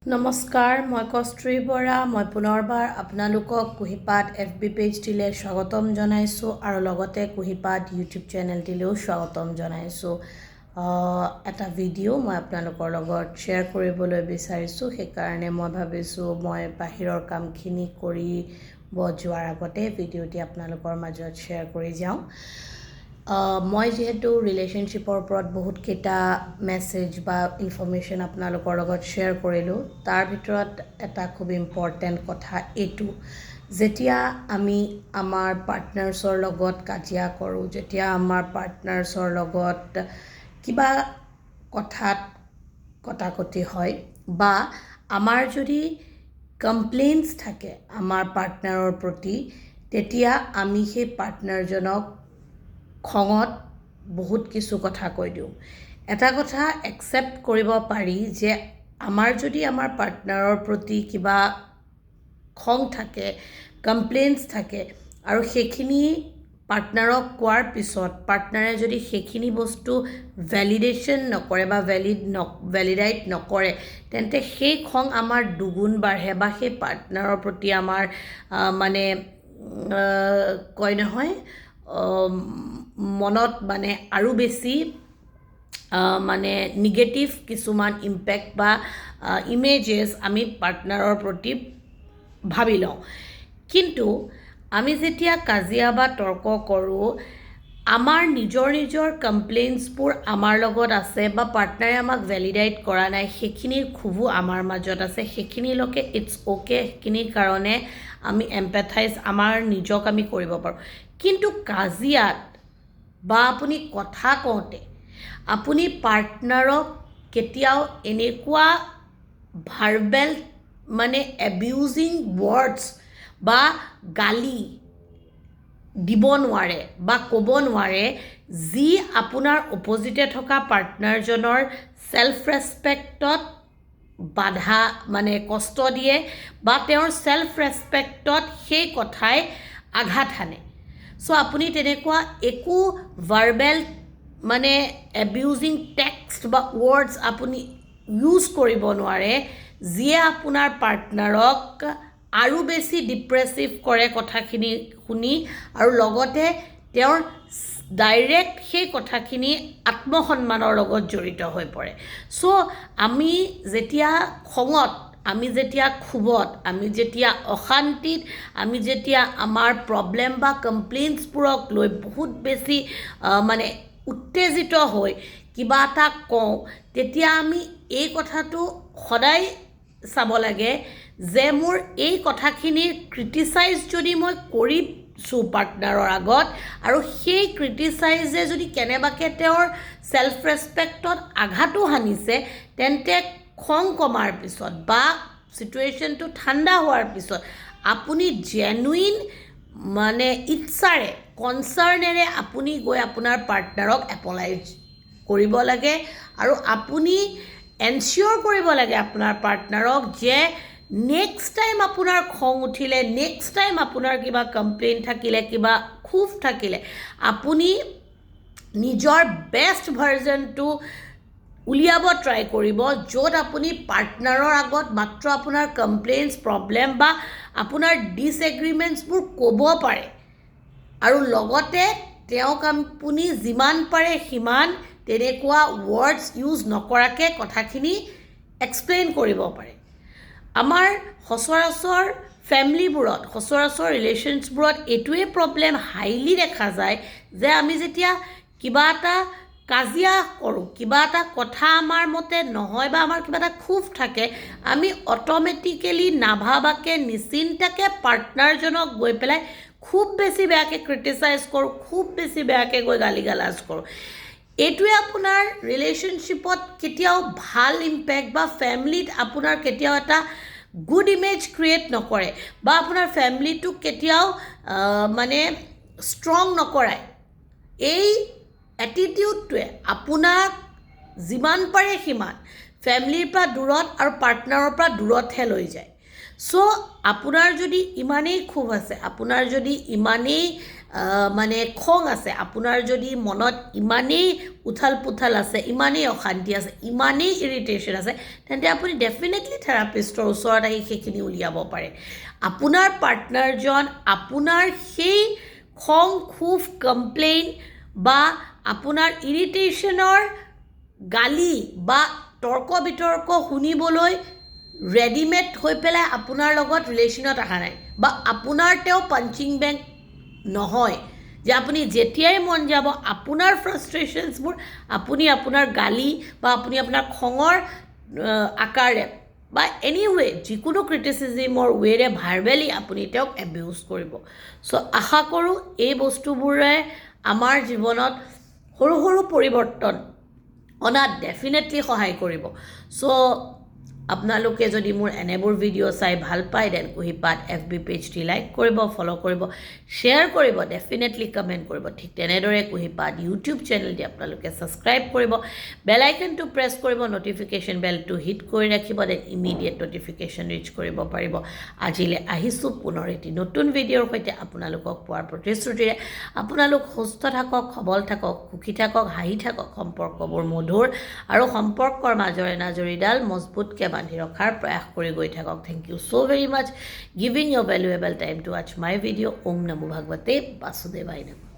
নমস্কাৰ, মই কস্তুৰী বৰা। মই পুনৰবাৰ আপোনালোকক কুহিপাত FB পেজটিলৈ স্বাগতম জনাইছোঁ আৰু লগতে কুহিপাত YouTube চেনেলটিলৈও স্বাগতম জনাইছোঁ। এটা ভিডিঅ' মই আপোনালোকৰ লগত শ্বেয়াৰ কৰিবলৈ বিচাৰিছোঁ, সেইকাৰণে মই ভাবিছোঁ মই বাহিৰৰ কামখিনি কৰিব যোৱাৰ আগতে ভিডিঅ'টি আপোনালোকৰ মাজত শ্বেয়াৰ কৰি যাওঁ। মই যিহেতু ৰিলেশ্যনশ্বিপৰ ওপৰত বহুতকেইটা মেছেজ বা ইনফৰ্মেশ্যন আপোনালোকৰ লগত শ্বেয়াৰ কৰিলোঁ, তাৰ ভিতৰত এটা খুব ইম্পৰ্টেণ্ট কথা এইটো, যেতিয়া আমি আমাৰ পাৰ্টনাৰ্ছৰ লগত কাজিয়া কৰোঁ, যেতিয়া আমাৰ পাৰ্টনাৰ্ছৰ লগত কিবা কথাত কটাকটি হয় বা আমাৰ যদি কমপ্লেইনছ থাকে আমাৰ পাৰ্টনাৰৰ প্ৰতি, তেতিয়া আমি সেই পাৰ্টনাৰজনক খঙত বহুত কিছু কথা কৈ দিওঁ। এটা কথা একচেপ্ট কৰিব পাৰি যে আমাৰ যদি আমাৰ পাৰ্টনাৰৰ প্ৰতি কিবা খং থাকে, কমপ্লেইনছ থাকে আৰু সেইখিনি পাৰ্টনাৰক কোৱাৰ পিছত পাৰ্টনাৰে যদি সেইখিনি বস্তু ভেলিডেশ্যন নকৰে বা ভেলিডাইট নকৰে, তেন্তে সেই খং আমাৰ দুগুণ বাঢ়ে বা সেই পাৰ্টনাৰৰ প্ৰতি আমাৰ কয় নহয় মনত আৰু বেছি নিগেটিভ কিছুমান ইম্পেক্ট বা ইমেজেছ আমি পাৰ্টনাৰৰ প্ৰতি ভাবি লওঁ। কিন্তু আমি যেতিয়া কাজিয়া বা তৰ্ক কৰোঁ, আমাৰ নিজৰ কমপ্লেইনছবোৰ আমাৰ লগত আছে বা পাৰ্টনাৰে আমাক ভেলিডাইট কৰা নাই, সেইখিনিৰ ক্ষোভো আমাৰ মাজত আছে। সেইখিনিলৈকে ইটছ অ'কে, সেইখিনিৰ কাৰণে আমি এম্পেথাইজ আমাৰ নিজক আমি কৰিব পাৰোঁ। কিন্তু কাজিয়াত বা আপুনি কথা কওঁতে আপুনি পাৰ্টনাৰক কেতিয়াও এনেকুৱা ভাৰ্বেল এবিউজিং ৱৰ্ডছ বা গালি দিব নোৱাৰে বা ক'ব নোৱাৰে যি আপোনাৰ অপজিটে থকা পাৰ্টনাৰজনৰ ছেল্ফ ৰেচপেক্টত বাধা কষ্ট দিয়ে বা তেওঁৰ ছেল্ফ ৰেচপেক্টত সেই কথাই আঘাত হানে। চ' আপুনি তেনেকুৱা একো ভাৰ্বেল এবিউজিং টেক্সট বা ৱৰ্ডছ আপুনি ইউজ কৰিব নোৱাৰে যিয়ে আপোনাৰ পাৰ্টনাৰক আৰু বেছি ডিপ্ৰেছিভ কৰে কথাখিনি শুনি, আৰু লগতে তেওঁৰ ডাইৰেক্ট সেই কথাখিনি আত্মসন্মানৰ লগত জড়িত হৈ পৰে। চ' আমি যেতিয়া খঙত, আমি যেতিয়া ক্ষোভত, আমি যেতিয়া অশান্তিত, আমি যেতিয়া আমাৰ প্ৰব্লেম বা কমপ্লেইনছবোৰক লৈ বহুত বেছি উত্তেজিত হৈ কিবা এটা কওঁ, তেতিয়া আমি এই কথাটো সদায় চাব লাগে যে মোৰ এই কথাখিনিৰ ক্ৰিটিচাইজ যদি মই কৰিছোঁ পাৰ্টনাৰৰ আগত আৰু সেই ক্ৰিটিচাইজে যদি কেনেবাকৈ তেওঁৰ ছেল্ফ ৰেচপেক্টত আঘাতো হানিছে, তেন্তে খং কমাৰ পিছত বা চিটুৱেশ্যনটো ঠাণ্ডা হোৱাৰ পিছত আপুনি জেনুইন ইচ্ছাৰে, কনচাৰ্নেৰে আপুনি গৈ আপোনাৰ পাৰ্টনাৰক এপলাইজ কৰিব লাগে আৰু আপুনি এনচিয়'ৰ কৰিব লাগে আপোনাৰ পাৰ্টনাৰক যে নেক্সট টাইম আপোনাৰ খং উঠিলে, নেক্সট টাইম আপোনাৰ কিবা কমপ্লেইন থাকিলে, কিবা ক্ষোভ থাকিলে, আপুনি নিজৰ বেষ্ট ভাৰ্জনটো উলিয়াব ট্ৰাই কৰিব, য'ত আপুনি পাৰ্টনাৰৰ আগত মাত্ৰ আপোনাৰ কমপ্লেইনছ, প্ৰব্লেম বা আপোনাৰ ডিছএগ্ৰিমেণ্টছবোৰ ক'ব পাৰে আৰু লগতে তেওঁক আপুনি যিমান পাৰে সিমান তেনেকুৱা ৱৰ্ডছ ইউজ নকৰাকৈ কথাখিনি এক্সপ্লেইন কৰিব পাৰে। আমাৰ সচৰাচৰ ফেমিলিবোৰত, সচৰাচৰ ৰিলেশ্যনছবোৰত এইটোৱে প্ৰব্লেম হাইলি দেখা যায় যে আমি যেতিয়া কিবা এটা কাজিয়া কৰোঁ, কিবা এটা কথা আমাৰ মতে নহয় বা আমাৰ কিবা এটা ক্ষোভ থাকে, আমি অট'মেটিকেলি নাভাবাকৈ নিচিন্তাকৈ পাৰ্টনাৰজনক গৈ পেলাই খুব বেছি বেয়াকৈ ক্ৰিটিচাইজ কৰোঁ, খুব বেছি বেয়াকৈ গৈ গালি গালাজ কৰোঁ। এইটোৱে আপোনাৰ ৰিলেশ্যনশ্বিপত কেতিয়াও ভাল ইম্পেক্ট বা ফেমিলিত আপোনাৰ কেতিয়াও এটা গুড ইমেজ ক্ৰিয়েট নকৰে বা আপোনাৰ ফেমিলিটোক কেতিয়াও ষ্ট্ৰং নকৰায়। এই এটিটিউডটোৱে আপোনাক যিমান পাৰে সিমান ফেমিলিৰ পৰা দূৰত আৰু পাৰ্টনাৰৰ পৰা দূৰতহে লৈ যায়। চ' আপোনাৰ যদি ইমানেই ক্ষোভ আছে, আপোনাৰ যদি ইমানেই মানে খং আছে, আপোনাৰ যদি মনত ইমানেই উথাল পুথাল আছে, ইমানেই অশান্তি আছে, ইমানেই ইৰিটেশ্যন আছে, তেন্তে আপুনি ডেফিনেটলি থেৰাপিষ্টৰ ওচৰত আহি সেইখিনি উলিয়াব পাৰে। আপোনাৰ পাৰ্টনাৰজন আপোনাৰ সেই খং ক্ষোভ কমপ্লেইন বা আপোনাৰ ইৰিটেশ্যনৰ গালি বা তৰ্ক বিতৰ্ক শুনিবলৈ ৰেডিমেড হৈ পেলাই আপোনাৰ লগত ৰিলেশ্যনত অহা নাই, বা আপোনাৰ তেওঁ পাঞ্চিং বেগ নহয় যে আপুনি যেতিয়াই মন যাব আপোনাৰ ফ্ৰাষ্ট্ৰেশ্যনছবোৰ আপুনি আপোনাৰ গালি বা আপুনি আপোনাৰ খঙৰ আকাৰে বা এনিৱে যিকোনো ক্ৰিটিচিজিমৰ ৱেৰে ভাৰ্বেলি আপুনি তেওঁক এবিউজ কৰিব। চ' আশা কৰোঁ এই বস্তুবোৰে আমাৰ জীৱনত সৰু সৰু পৰিৱৰ্তন অনাত ডেফিনেটলি সহায় কৰিব। চ' আপোনালোকে যদি মোৰ এনেবোৰ ভিডিঅ' চাই ভাল পায়, দেন কুহিপাত FB পেজটি লাইক কৰিব, ফ'ল' কৰিব, শ্বেয়াৰ কৰিব, ডেফিনেটলি কমেণ্ট কৰিব। ঠিক তেনেদৰে কুহিপাত ইউটিউব চেনেলটি আপোনালোকে ছাবস্ক্ৰাইব কৰিব, বেল আইকনটো প্ৰেছ কৰিব, নটিফিকেশ্যন বেলটো হিট কৰি ৰাখিব, দেন ইমিডিয়েট নটিফিকেশ্যন ৰিচ কৰিব পাৰিব। আজিলৈ আহিছোঁ পুনৰ এটি নতুন ভিডিঅ'ৰ সৈতে আপোনালোকক পোৱাৰ প্ৰতিশ্ৰুতিৰে। আপোনালোক সুস্থ থাকক, সবল থাকক, সুখী থাকক, হাঁহি থাকক, সম্পৰ্কবোৰ মধুৰ আৰু সম্পৰ্কৰ মাজৰে নাজৰিডাল মজবুতকৈ বান্ধি ৰখাৰ প্ৰয়াস কৰি গৈ থাকক। Thank you so' very much giving your valuable time to watch my video'. ওম নমো ভাগৱতে বাসুদেৱায় নমঃ।